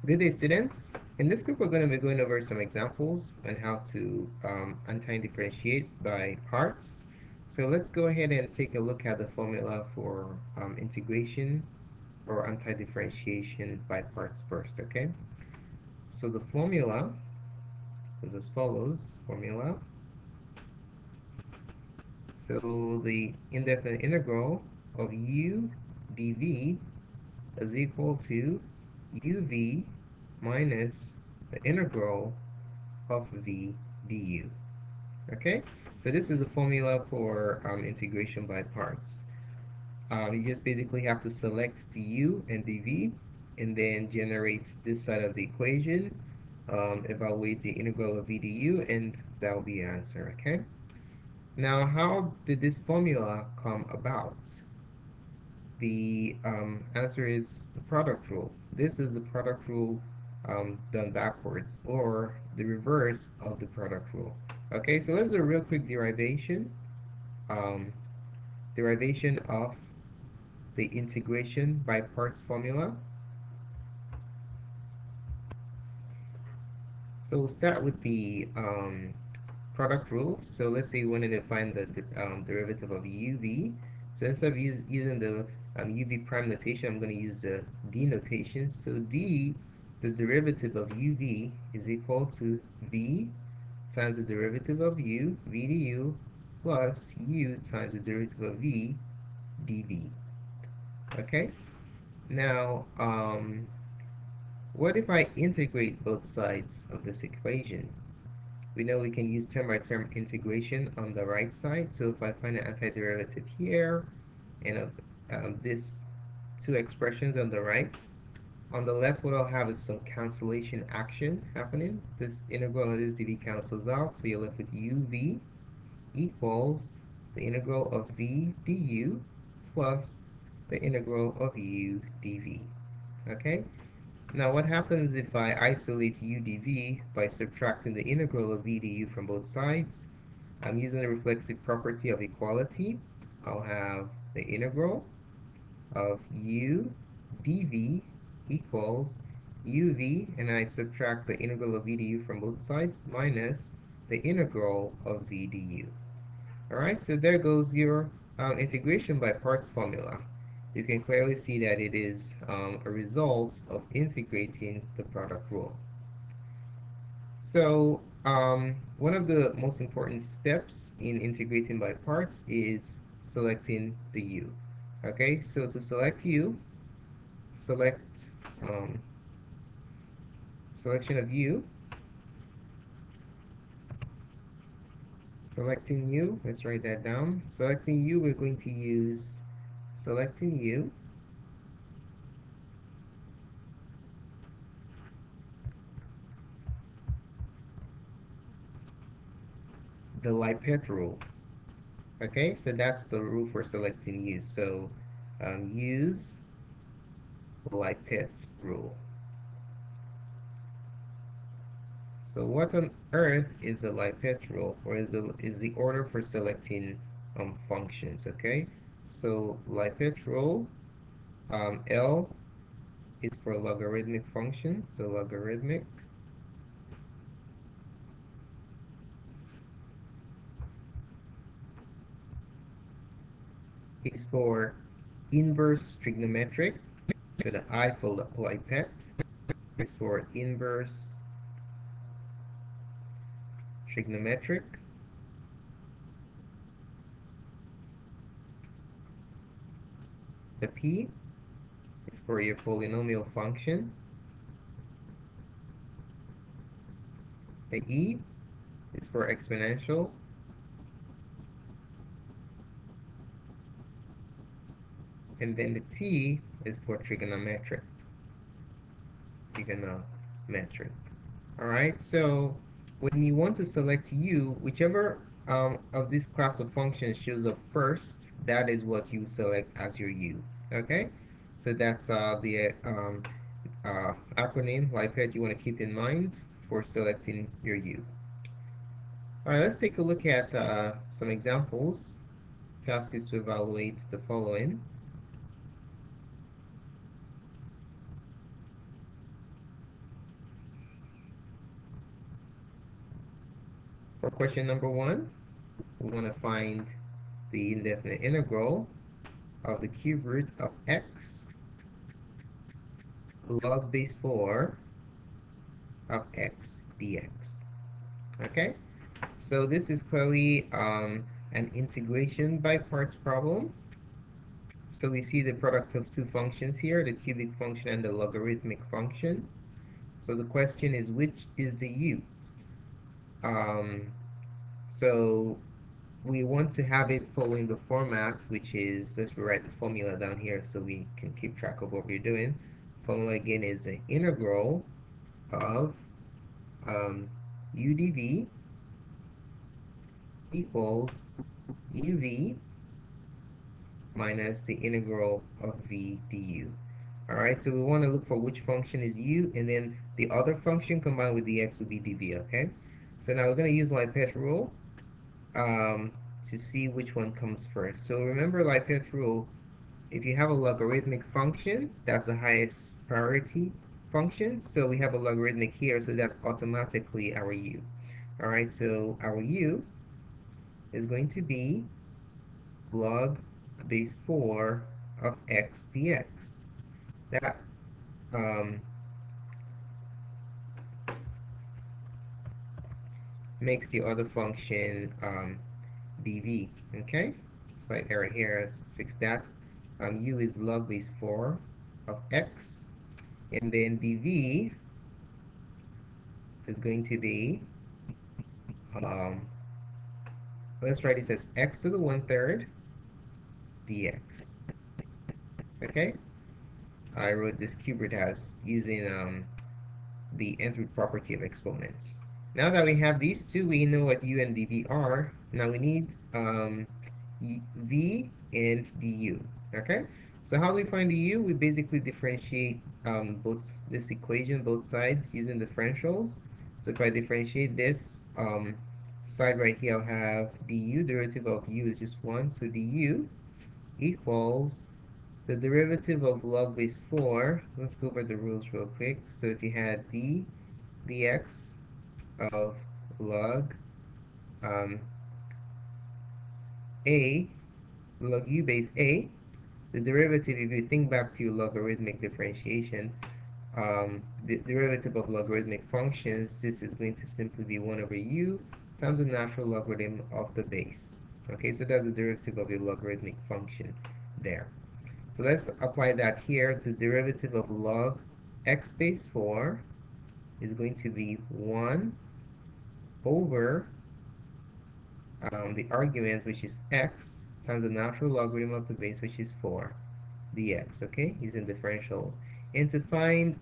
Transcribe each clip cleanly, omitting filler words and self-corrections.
Good day, students. In this group, we're going to be going over some examples on how to anti-differentiate by parts. So let's go ahead and take a look at the formula for integration or anti-differentiation by parts first, okay? So the formula is as follows, formula. So the indefinite integral of u dv is equal to uv minus the integral of v du. Okay, so this is the formula for integration by parts. You just basically have to select the u and the v, and then generate this side of the equation, evaluate the integral of v du, and that will be the answer. Okay, now how did this formula come about? The answer is the product rule. This is the product rule done backwards, or the reverse of the product rule. Okay, so let's do a real quick derivation. Um, Derivation of the integration by parts formula. So we'll start with the product rule. So let's say we wanted to find the derivative of uv. So instead of using the uv prime notation, I'm going to use the d notation. So d, the derivative of uv, is equal to v times the derivative of u, v du, plus u times the derivative of v, dv. Okay? Now, what if I integrate both sides of this equation? We know we can use term by term integration on the right side. So if I find an antiderivative here, and of this two expressions on the right, on the left, what I'll have is some cancellation action happening. This integral and this dv cancels out, so you're left with uv equals the integral of v du plus the integral of u dv. Okay? Now what happens if I isolate u dv by subtracting the integral of v du from both sides? I'm using the reflexive property of equality. I'll have the integral of u dv equals uv, and I subtract the integral of v du from both sides minus the integral of v du. Alright, so there goes your integration by parts formula. You can clearly see that it is a result of integrating the product rule. So one of the most important steps in integrating by parts is selecting the u. Okay, so to select u, select um, selection of u. Selecting u, let's write that down. Selecting u, we're going to use selecting u. The LiPET rule. Okay, so that's the rule for selecting u. So use LiPET rule. So what on earth is the LiPET rule, or is the order for selecting functions? Okay, so LiPET rule, L is for logarithmic function, so logarithmic. Is for inverse trigonometric, so the I for LiPET is for inverse trigonometric. The P is for your polynomial function. The E is for exponential. And then the T is for trigonometric. Trigonometric. Alright, so when you want to select U, whichever of this class of functions shows up first, that is what you select as your U. Okay? So that's the acronym LiPET you want to keep in mind for selecting your U. Alright, let's take a look at some examples. Task is to evaluate the following. question number 1, we want to find the indefinite integral of the cube root of x log base 4 of x dx. Okay, so this is clearly an integration by parts problem. So we see the product of two functions here, the cubic function and the logarithmic function. So the question is, which is the u? So we want to have it following the format, which is, let's rewrite the formula down here so we can keep track of what we're doing. Formula again is the integral of u dv equals uv minus the integral of v du. Alright, so we want to look for which function is u, and then the other function combined with dx will be dv, okay? So now we're going to use LiPET rule to see which one comes first. So remember LiPET rule, if you have a logarithmic function, that's the highest priority function. So we have a logarithmic here, so that's automatically our u. Alright, so our u is going to be log base 4 of x dx. That makes the other function dv. Okay, slight error here. Let's fix that. U is log base 4 of x, and then dv is going to be let's write this as x to the 1/3 dx. Okay, I wrote this cube root as using the nth root property of exponents. Now that we have these two, we know what u and dv are. Now we need v and du. Okay, so how do we find the u? We basically differentiate both this equation, both sides, using differentials. So if I differentiate this side right here, I'll have du, derivative of u is just 1, so du equals the derivative of log base 4. Let's go over the rules real quick. So if you had dx of log a, log u base a, the derivative, if you think back to logarithmic differentiation, the derivative of logarithmic functions, this is going to simply be 1 over u times the natural logarithm of the base. Okay, so that's the derivative of a logarithmic function there. So let's apply that here. The derivative of log x base 4 is going to be 1 over the argument, which is x, times the natural logarithm of the base, which is 4 dx, okay, using differentials. And to find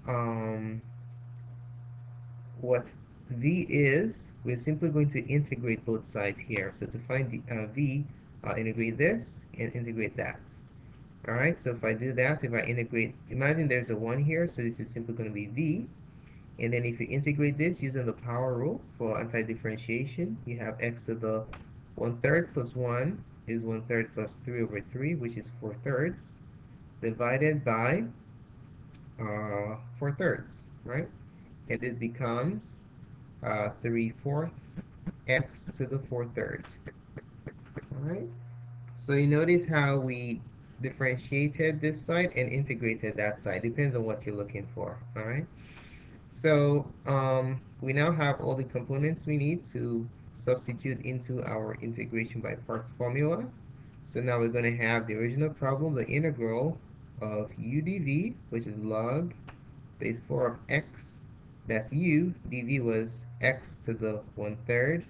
what v is, we're simply going to integrate both sides here. So to find the v, I'll integrate this and integrate that. Alright, so if I do that, if I integrate, imagine there's a 1 here, so this is simply going to be v. And then if you integrate this using the power rule for anti-differentiation, you have x to the 1/3 plus 1 is 1/3 plus 3 over 3, which is 4/3, divided by 4/3, right? And this becomes 3/4 x to the 4/3. Alright, so you notice how we differentiated this side and integrated that side. Depends on what you're looking for. Alright, so we now have all the components we need to substitute into our integration by parts formula. So now we're going to have the original problem, the integral of u dv, which is log base 4 of x, that's u, dv was x to the 1/3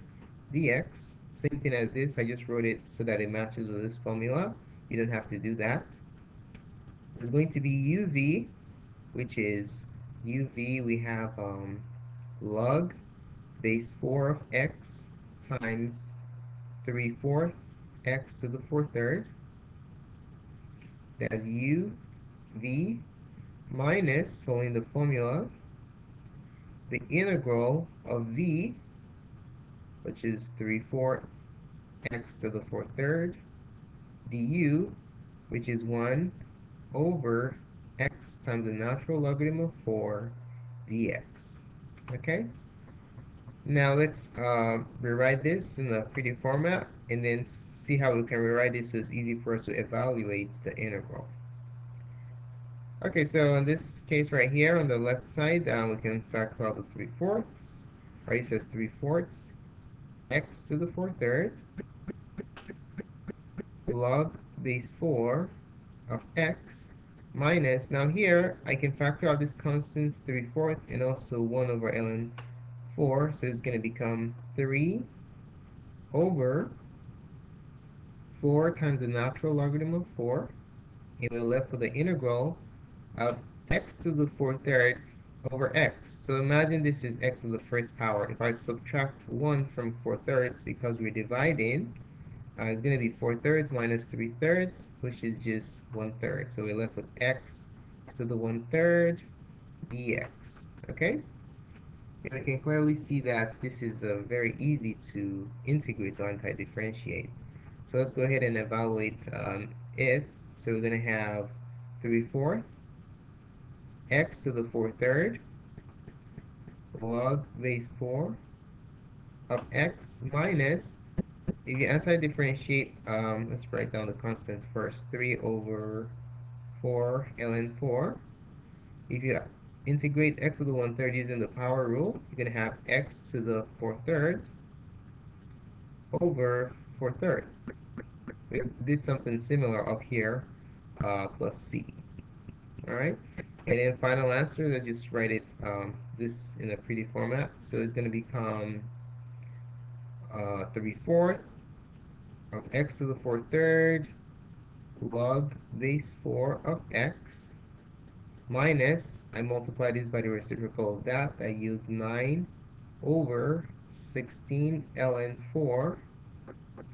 dx. Same thing as this, I just wrote it so that it matches with this formula. You don't have to do that. It's going to be uv, which is uv, we have log base 4 of x times 3/4 x to the 4/3. That's uv minus, following the formula, the integral of v, which is 3/4 x to the 4/3, du, which is 1 over x times the natural logarithm of 4 dx. Okay? Now let's rewrite this in a pretty format and then see how we can rewrite this so it's easy for us to evaluate the integral. Okay, so in this case right here on the left side, we can factor out the 3/4. Right, it says 3/4 x to the 4/3 log base 4 of x minus, now here I can factor out this constant 3/4 and also 1 over ln 4, so it's going to become 3 over 4 times the natural logarithm of 4, and we're left with the integral of x to the 4/3 over x. So imagine this is x to the first power. If I subtract 1 from 4/3 because we're dividing, it's going to be 4/3 minus 3/3, which is just 1/3. So we're left with x to the 1/3 dx. Okay? And I can clearly see that this is very easy to integrate or anti-differentiate. So let's go ahead and evaluate it. So we're going to have 3/4 x to the 4/3 log base 4 of x minus, if you anti-differentiate, let's write down the constant first, 3 over 4 ln 4. If you integrate x to the 1/3 using the power rule, you're going to have x to the 4/3 over 4/3. We did something similar up here, plus c. All right, and then final answer, let's just write it this in a pretty format. So it's going to become 3/4 of x to the 4/3 log base 4 of x minus, I multiply this by the reciprocal of that, I use 9 over 16 ln 4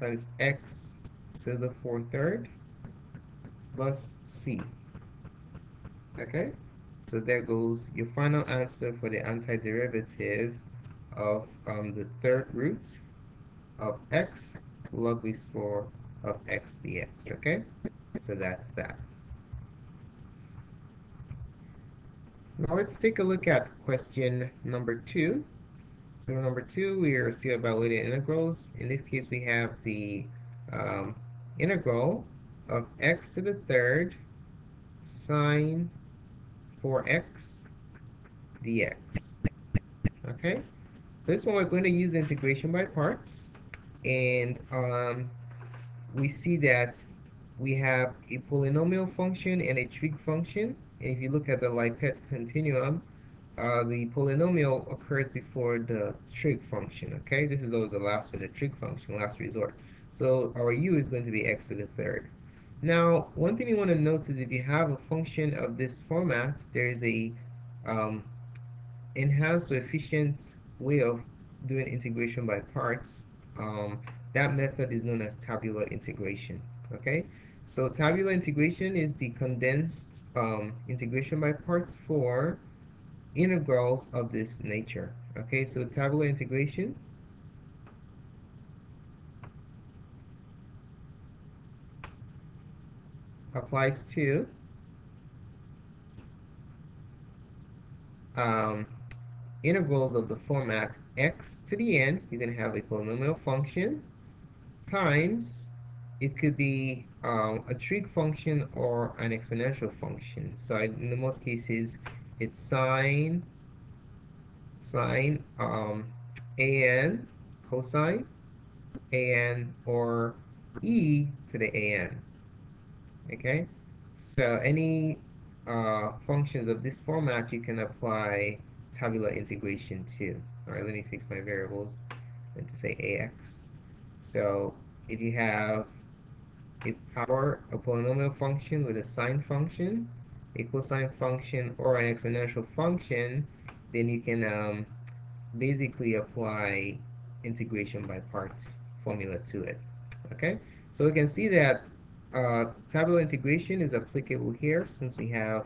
times x to the 4/3 plus c. Okay, so there goes your final answer for the antiderivative of the third root of x log base 4 of x dx. Okay, so that's that. Now let's take a look at question number 2. So number 2, we are still evaluating integrals. In this case, we have the integral of x to the third sine 4x dx. Okay, this one we're going to use integration by parts, and we see that we have a polynomial function and a trig function. And if you look at the LiPET continuum, the polynomial occurs before the trig function. Okay, this is always the last one, the trig function, last resort. So our u is going to be x to the third. Now, one thing you want to note is if you have a function of this format, there is a enhanced or efficient way of doing integration by parts. That method is known as tabular integration. Okay, so tabular integration is the condensed integration by parts for integrals of this nature. Okay, so tabular integration applies to integrals of the format x to the n. You're going to have a polynomial function times, it could be a trig function or an exponential function. So in the most cases, it's sine an cosine an or e to the an. Okay, so any functions of this format you can apply tabular integration to. All right, let me fix my variables and to say ax. So if you have a polynomial function with a sine function, a cosine function, or an exponential function, then you can basically apply integration by parts formula to it. Okay, so we can see that tabular integration is applicable here since we have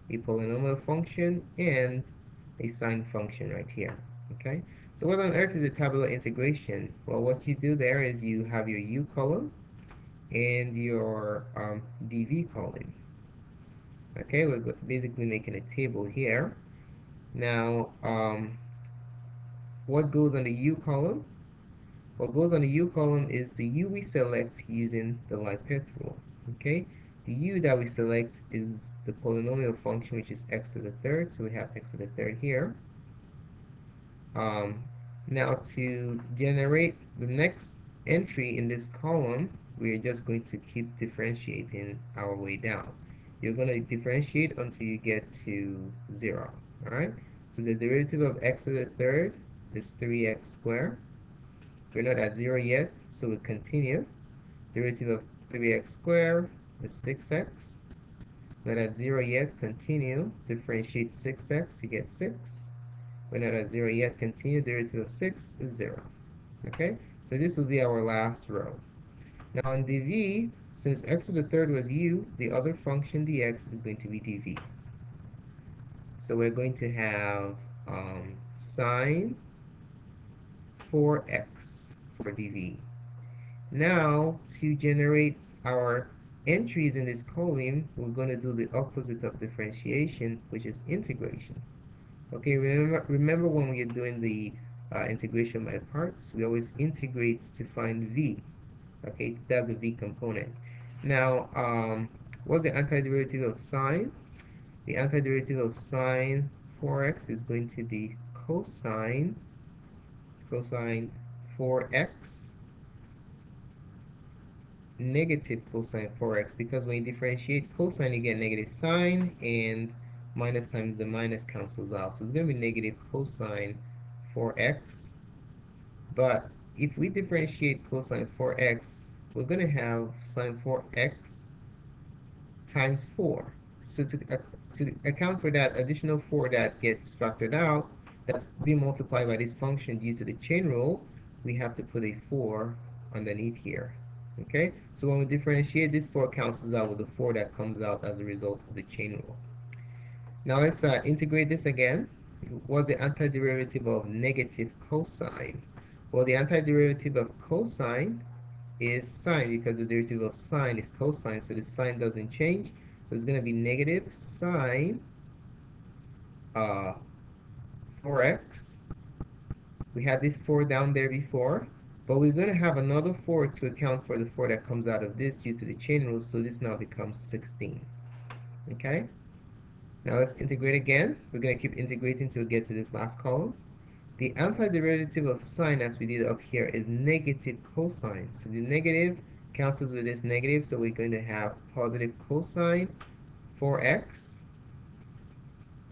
a polynomial function and a sine function right here. Okay, so what on earth is a tabular integration? Well, what you do there is you have your u column and your dv column. Okay, we're basically making a table here. Now, what goes on the u column? What goes on the u column is the u we select using the LiPET rule. Okay, the u that we select is the polynomial function, which is x to the third. So we have x to the third here. Now to generate the next entry in this column, we're just going to keep differentiating our way down. You're going to differentiate until you get to 0. Alright? So the derivative of x to the third is 3x squared. We're not at 0 yet, so we continue. Derivative of 3x squared is 6x. Not at 0 yet, continue. Differentiate 6x, you get 6. We're not at 0 yet, continue. Derivative of 6 is 0. Okay? So this will be our last row. Now in dv, since x to the third was u, the other function dx is going to be dv. So we're going to have sine 4x for dv. Now, to generate our entries in this column, we're going to do the opposite of differentiation, which is integration. Okay, remember when we are doing the integration by parts, we always integrate to find v. Okay, that's the v component. Now, what's the antiderivative of sine? The antiderivative of sine 4x is going to be cosine 4x negative cosine 4x, because when you differentiate cosine, you get negative sine, and minus times the minus cancels out. So it's going to be negative cosine 4x. But if we differentiate cosine 4x, we're going to have sine 4x times 4. So to account for that additional 4 that gets factored out, that's being multiplied by this function due to the chain rule, we have to put a 4 underneath here. Okay, so when we differentiate, this 4 cancels out with the 4 that comes out as a result of the chain rule. Now let's integrate this again. What's the antiderivative of negative cosine? Well, the antiderivative of cosine is sine, because the derivative of sine is cosine, so the sign doesn't change. So it's going to be negative sine 4x. We had this 4 down there before, but we're going to have another 4 to account for the 4 that comes out of this due to the chain rule, so this now becomes 16. Okay? Now let's integrate again. We're going to keep integrating till we get to this last column. The antiderivative of sine, as we did up here, is negative cosine. So the negative cancels with this negative, so we're going to have positive cosine 4x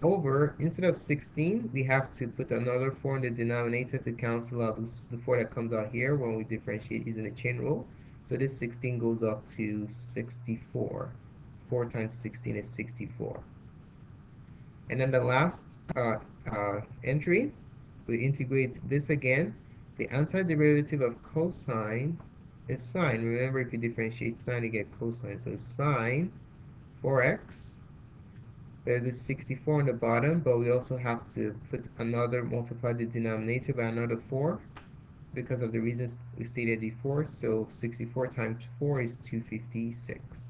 over, instead of 16, we have to put another 4 in the denominator to cancel out the 4 that comes out here when we differentiate using the chain rule. So this 16 goes up to 64. 4 times 16 is 64. And then the last entry, we integrate this again. The antiderivative of cosine is sine. Remember, if you differentiate sine, you get cosine. So sine 4x. There's a 64 on the bottom, but we also have to put another, multiply the denominator by another 4 because of the reasons we stated before. So 64 times 4 is 256.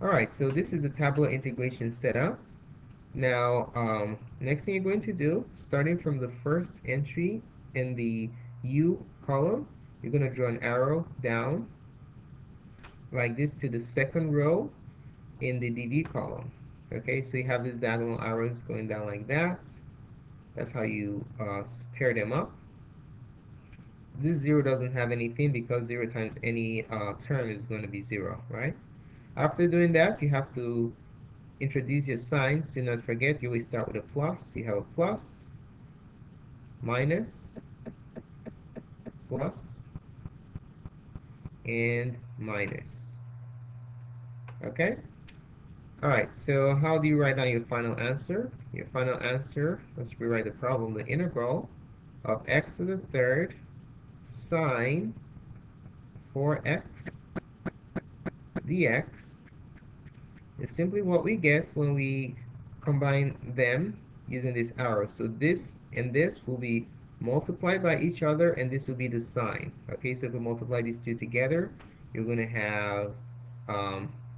Alright, so this is the tabular integration setup. Now, next thing you're going to do, starting from the first entry in the U column, you're going to draw an arrow down like this to the second row in the DV column. Okay, so you have these diagonal arrows going down like that. That's how you pair them up. This 0 doesn't have anything because 0 times any term is going to be 0, right? After doing that, you have to introduce your signs. Do not forget, you always start with a plus. You have a plus, minus, plus, and minus. Okay? Alright, so how do you write down your final answer? Your final answer, let's rewrite the problem. The integral of x to the third sine 4x dx is simply what we get when we combine them using this arrow. So this and this will be multiplied by each other, and this will be the sine. Okay, so if we multiply these two together, you're going to have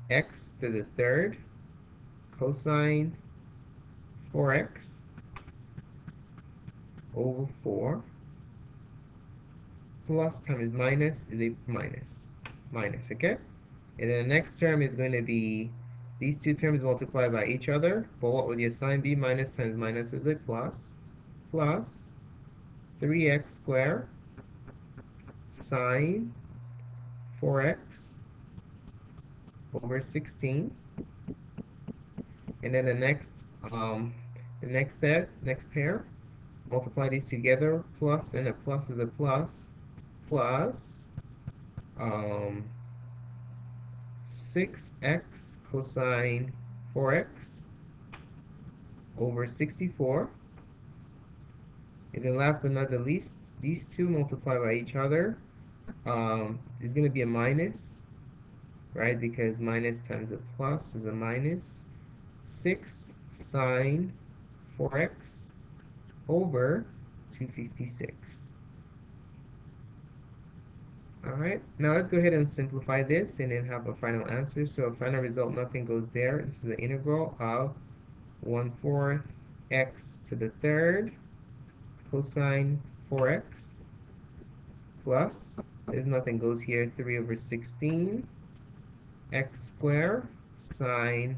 x to the third cosine 4x over 4 plus times minus is a minus, okay? And then the next term is going to be these two terms multiplied by each other, but what would your sign be? Minus times minus is a plus 3x squared sine 4x over 16. And then next pair, multiply these together, plus and a plus is a plus um, 6x cosine 4x over 64. And then last but not the least, these two multiply by each other is going to be a minus, right? Because minus times a plus is a minus. 6 sine 4x over 256. Alright, now let's go ahead and simplify this and then have a final answer. So a final result, nothing goes there. This is the integral of 1/4 x to the third cosine 4x plus, there's nothing goes here, 3 over 16 x squared sine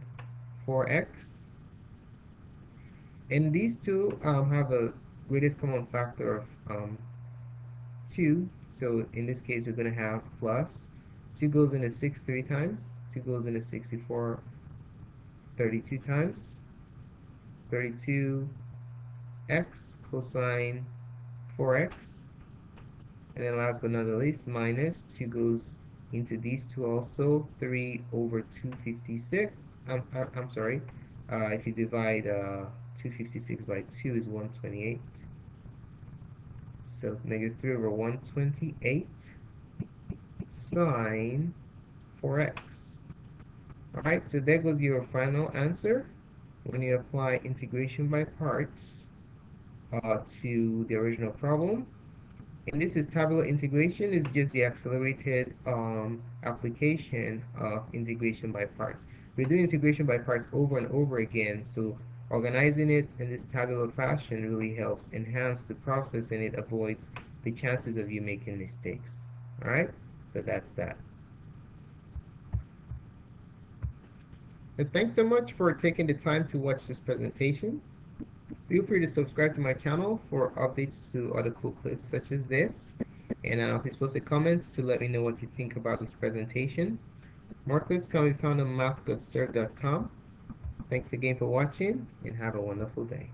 4x. And these two have a greatest common factor of 2. So in this case, we're going to have plus. 2 goes into 6 3 times. 2 goes into 64 32 times. 32x cosine 4x. And then last but not the least, minus 2 goes into these two also. 3 over 256. I'm sorry. If you divide 256 by 2 is 128. So negative 3 over 128 sine 4x. Alright, so there goes your final answer when you apply integration by parts to the original problem. And this is tabular integration, is just the accelerated application of integration by parts. We're doing integration by parts over and over again, so organizing it in this tabular fashion really helps enhance the process, and it avoids the chances of you making mistakes. Alright, so that's that. And thanks so much for taking the time to watch this presentation. Feel free to subscribe to my channel for updates to other cool clips such as this. And please post a comments to let me know what you think about this presentation. More clips can be found on mathgotserved.com. Thanks again for watching, and have a wonderful day.